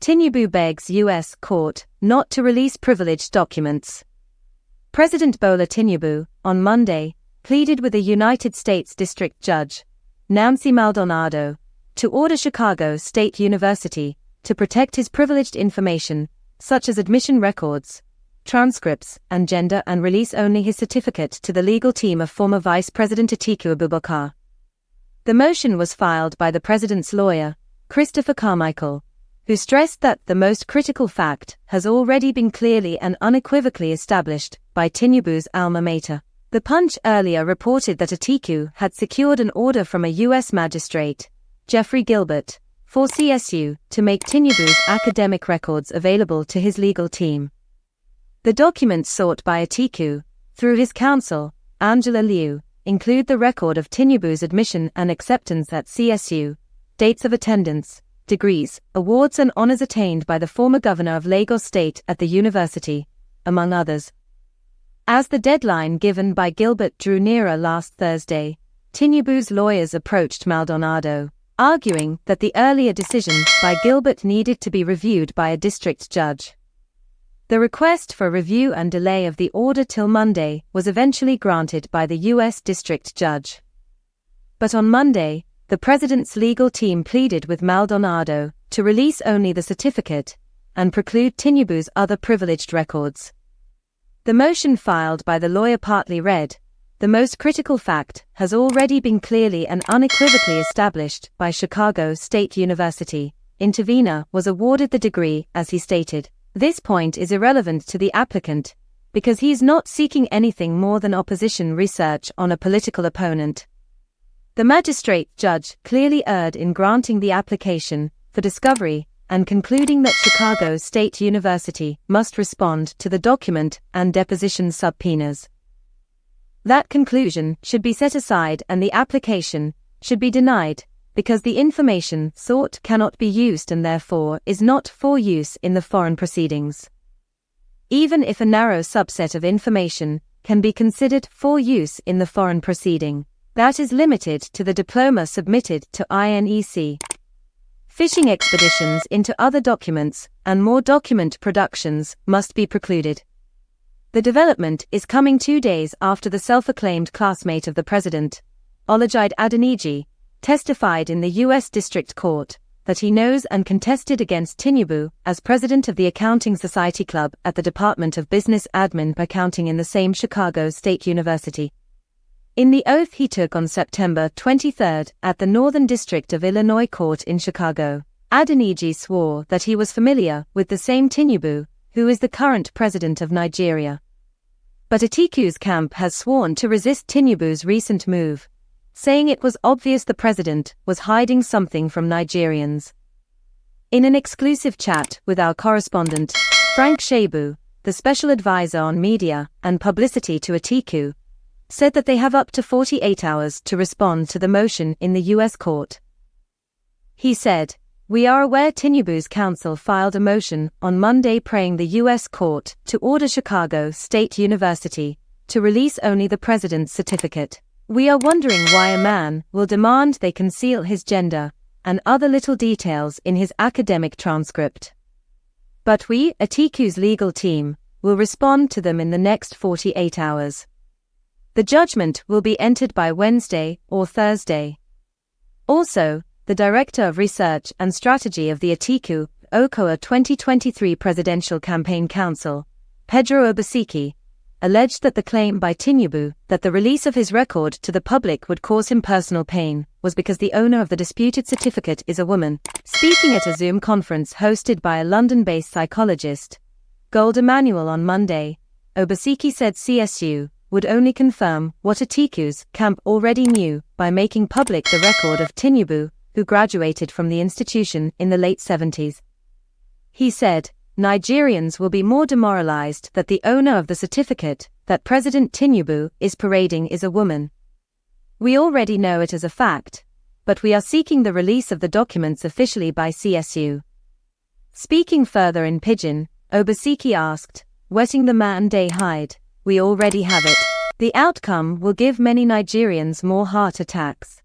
Tinubu begs U.S. court not to release privileged documents. President Bola Tinubu, on Monday, pleaded with a United States District Judge, Nancy Maldonado, to order Chicago State University to protect his privileged information, such as admission records, transcripts, and gender, and release only his certificate to the legal team of former Vice President Atiku Abubakar. The motion was filed by the president's lawyer, Christopher Carmichael, who stressed that the most critical fact has already been clearly and unequivocally established by Tinubu's alma mater. The Punch earlier reported that Atiku had secured an order from a U.S. magistrate, Jeffrey Gilbert, for CSU to make Tinubu's academic records available to his legal team. The documents sought by Atiku, through his counsel, Angela Liu, include the record of Tinubu's admission and acceptance at CSU, dates of attendance, degrees, awards and honors attained by the former governor of Lagos State at the university, among others. As the deadline given by Gilbert drew nearer last Thursday, Tinubu's lawyers approached Maldonado, arguing that the earlier decision by Gilbert needed to be reviewed by a district judge. The request for review and delay of the order till Monday was eventually granted by the U.S. district judge. But on Monday, the president's legal team pleaded with Maldonado to release only the certificate and preclude Tinubu's other privileged records. The motion filed by the lawyer partly read, "The most critical fact has already been clearly and unequivocally established by Chicago State University. Intervenor was awarded the degree," as he stated. "This point is irrelevant to the applicant, because he is not seeking anything more than opposition research on a political opponent." The magistrate judge clearly erred in granting the application for discovery and concluding that Chicago State University must respond to the document and deposition subpoenas. That conclusion should be set aside and the application should be denied, because the information sought cannot be used and therefore is not for use in the foreign proceedings. Even if a narrow subset of information can be considered for use in the foreign proceeding, that is limited to the diploma submitted to INEC. Fishing expeditions into other documents and more document productions must be precluded. The development is coming 2 days after the self-acclaimed classmate of the president, Olajide Adeniji, testified in the U.S. District Court that he knows and contested against Tinubu as president of the Accounting Society Club at the Department of Business Admin Accounting in the same Chicago State University. In the oath he took on September 23 at the Northern District of Illinois Court in Chicago, Adeniji swore that he was familiar with the same Tinubu, who is the current president of Nigeria. But Atiku's camp has sworn to resist Tinubu's recent move, saying it was obvious the president was hiding something from Nigerians. In an exclusive chat with our correspondent, Frank Shebu, the special advisor on media and publicity to Atiku, said that they have up to 48 hours to respond to the motion in the U.S. court. He said, "We are aware Tinubu's counsel filed a motion on Monday praying the U.S. court to order Chicago State University to release only the president's certificate. We are wondering why a man will demand they conceal his gender and other little details in his academic transcript. But we, Atiku's legal team, will respond to them in the next 48 hours. The judgment will be entered by Wednesday or Thursday." Also, the Director of Research and Strategy of the Atiku Okoa 2023 Presidential Campaign Council, Pedro Obaseki, alleged that the claim by Tinubu that the release of his record to the public would cause him personal pain was because the owner of the disputed certificate is a woman. Speaking at a Zoom conference hosted by a London-based psychologist, Gold Emanuel, on Monday, Obaseki said CSU would only confirm what Atiku's camp already knew by making public the record of Tinubu, who graduated from the institution in the late 70s. He said, "Nigerians will be more demoralized that the owner of the certificate that President Tinubu is parading is a woman. We already know it as a fact, but we are seeking the release of the documents officially by CSU." Speaking further in Pidgin, Obaseki asked, "Wetting the man day hide, we already have it. The outcome will give many Nigerians more heart attacks."